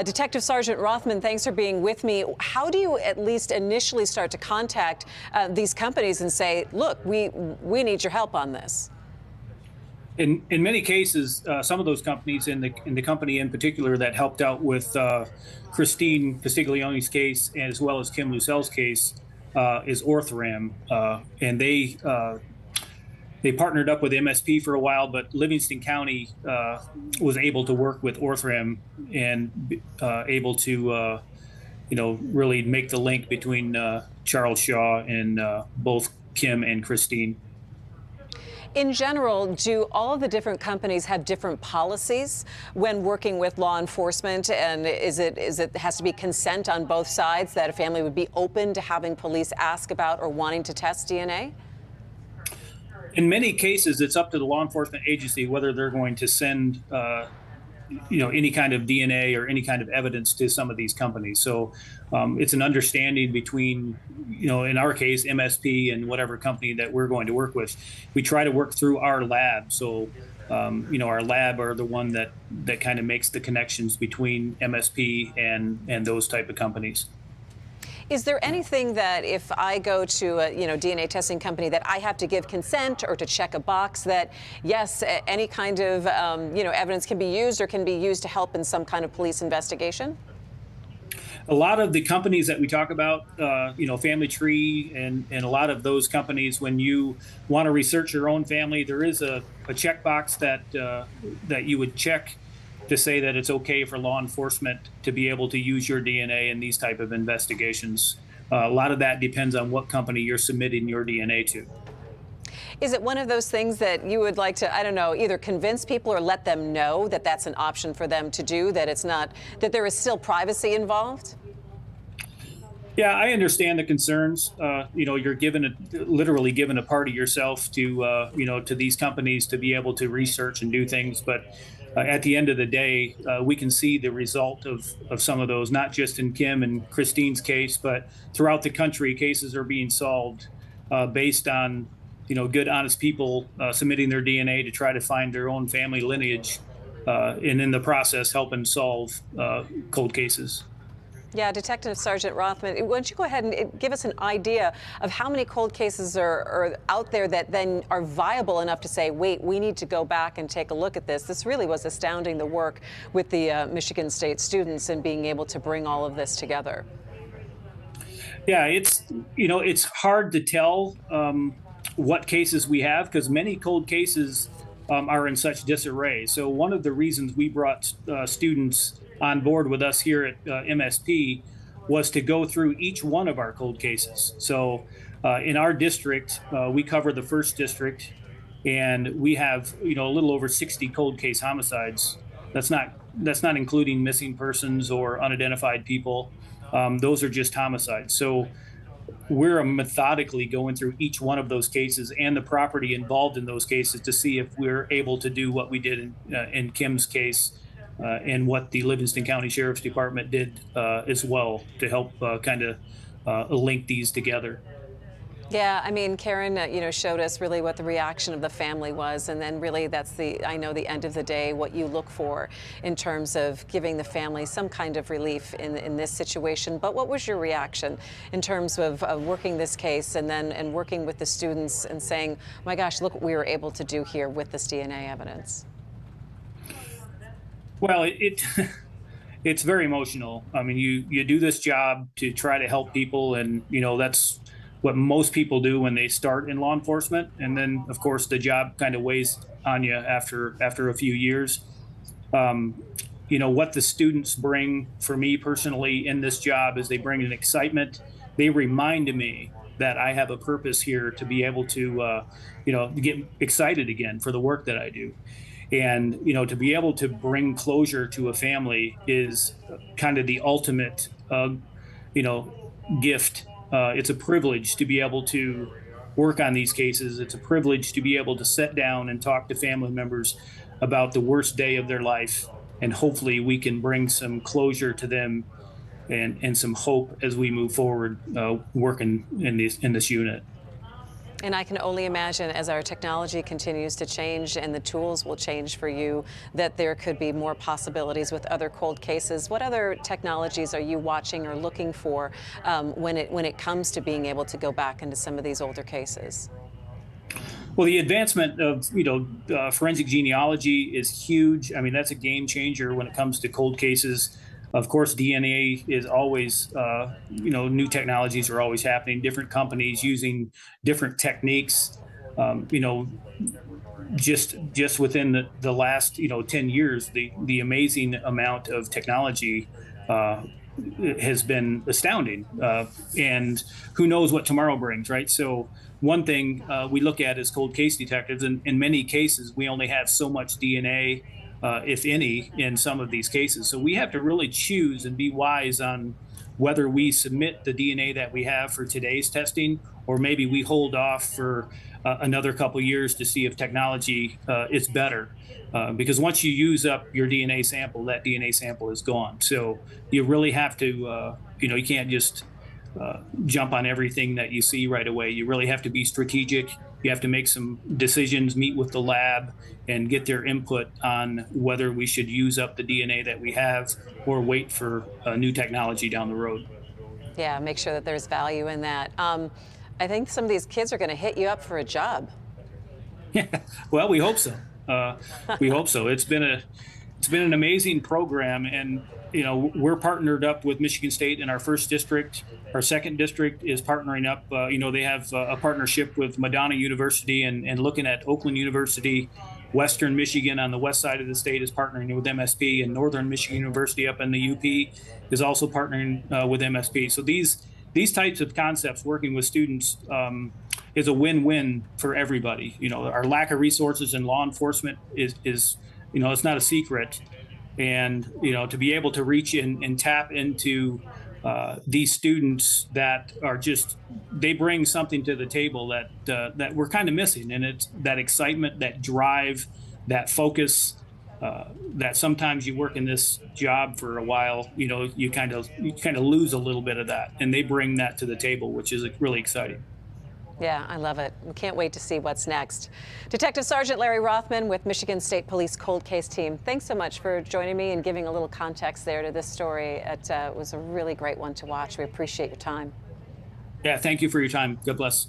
Detective Sergeant Rothman, thanks for being with me. How do you at least initially start to contact these companies and say, look, we need your help on this? In many cases, some of those companies, in the company in particular that helped out with Christine Castiglione's case, as well as Kim Lucell's case, is Orthram, and they partnered up with MSP for a while, but Livingston County was able to work with Orthram and able to really make the link between Charles Shaw and both Kim and Christine. In general, do all of the different companies have different policies when working with law enforcement? And is it has to be consent on both sides that a family would be open to having police ask about or wanting to test DNA? In many cases, it's up to the law enforcement agency whether they're going to send any kind of DNA or any kind of evidence to some of these companies. So it's an understanding between, in our case, MSP and whatever company that we're going to work with. We try to work through our lab. So, our lab are the one that kind of makes the connections between MSP and those type of companies. Is there anything that if I go to a DNA testing company that I have to give consent or to check a box that, yes, any kind of evidence can be used or can be used to help in some kind of police investigation? A lot of the companies that we talk about, Family Tree and a lot of those companies, when you want to research your own family, there is a checkbox that you would check to say that it's okay for law enforcement to be able to use your DNA in these type of investigations. A lot of that depends on what company you're submitting your DNA to. Is it one of those things that you would like to, I don't know, either convince people or let them know that that's an option for them to do, that it's not, that there is still privacy involved? Yeah, I understand the concerns. You're literally given a part of yourself to, to these companies to be able to research and do things. But at the end of the day, we can see the result of some of those, not just in Kim and Christine's case, but throughout the country, cases are being solved based on, good, honest people submitting their DNA to try to find their own family lineage, and in the process, helping solve cold cases. Yeah, Detective Sergeant Rothman, why don't you go ahead and give us an idea of how many cold cases are out there that then are viable enough to say, wait, we need to go back and take a look at this. This really was astounding, the work with the Michigan State students and being able to bring all of this together. Yeah, it's hard to tell what cases we have because many cold cases are in such disarray. So one of the reasons we brought students on board with us here at MSP was to go through each one of our cold cases. So in our district, we cover the first district, and we have a little over 60 cold case homicides. That's not including missing persons or unidentified people. Those are just homicides. So we're methodically going through each one of those cases and the property involved in those cases to see if we're able to do what we did in Kim's case. And what the Livingston County Sheriff's Department did as well to help link these together. Yeah, I mean, Karen, showed us really what the reaction of the family was, and then really that's the end of the day, what you look for in terms of giving the family some kind of relief in this situation. But what was your reaction in terms of working this case and working with the students and saying, oh my gosh, look what we were able to do here with this DNA evidence? Well, it's very emotional. I mean, you do this job to try to help people, and that's what most people do when they start in law enforcement. And then, of course, the job kind of weighs on you after a few years. What the students bring for me personally in this job is they bring an excitement. They remind me that I have a purpose here to be able to, get excited again for the work that I do. And, to be able to bring closure to a family is kind of the ultimate, gift. It's a privilege to be able to work on these cases. It's a privilege to be able to sit down and talk to family members about the worst day of their life. And hopefully we can bring some closure to them and some hope as we move forward working in this unit. And I can only imagine as our technology continues to change and the tools will change for you, that there could be more possibilities with other cold cases. What other technologies are you watching or looking for when it comes to being able to go back into some of these older cases? Well, the advancement of forensic genealogy is huge. I mean, that's a game changer when it comes to cold cases. Of course, DNA is always new technologies are always happening. Different companies using different techniques. You know, just within the last 10 years, the amazing amount of technology uh, has been astounding, and who knows what tomorrow brings, right? So one thing we look at as cold case detectives, and in many cases we only have so much DNA, if any, in some of these cases. So we have to really choose and be wise on whether we submit the DNA that we have for today's testing, or maybe we hold off for another couple of years to see if technology is better. Because once you use up your DNA sample, that DNA sample is gone. So you really have to, you can't just jump on everything that you see right away. You really have to be strategic. You have to make some decisions, meet with the lab, and get their input on whether we should use up the DNA that we have or wait for new technology down the road. Yeah, make sure that there's value in that. I think some of these kids are going to hit you up for a job. Yeah, well, we hope so. We hope so. It's been an amazing program, and we're partnered up with Michigan State in our first district. Our second district is partnering up. They have a partnership with Madonna University, and looking at Oakland University. Western Michigan on the west side of the state is partnering with MSP, and Northern Michigan University up in the UP is also partnering with MSP. So these types of concepts, working with students, is a win-win for everybody. Our lack of resources in law enforcement is it's not a secret, and to be able to reach in and tap into these students that are they bring something to the table that we're kind of missing, and it's that excitement, that drive, that focus. That sometimes you work in this job for a while, you kind of lose a little bit of that, and they bring that to the table, which is really exciting. Yeah, I love it. We can't wait to see what's next. Detective Sergeant Larry Rothman with Michigan State Police Cold Case Team. Thanks so much for joining me and giving a little context there to this story. It was a really great one to watch. We appreciate your time. Yeah, thank you for your time. God bless.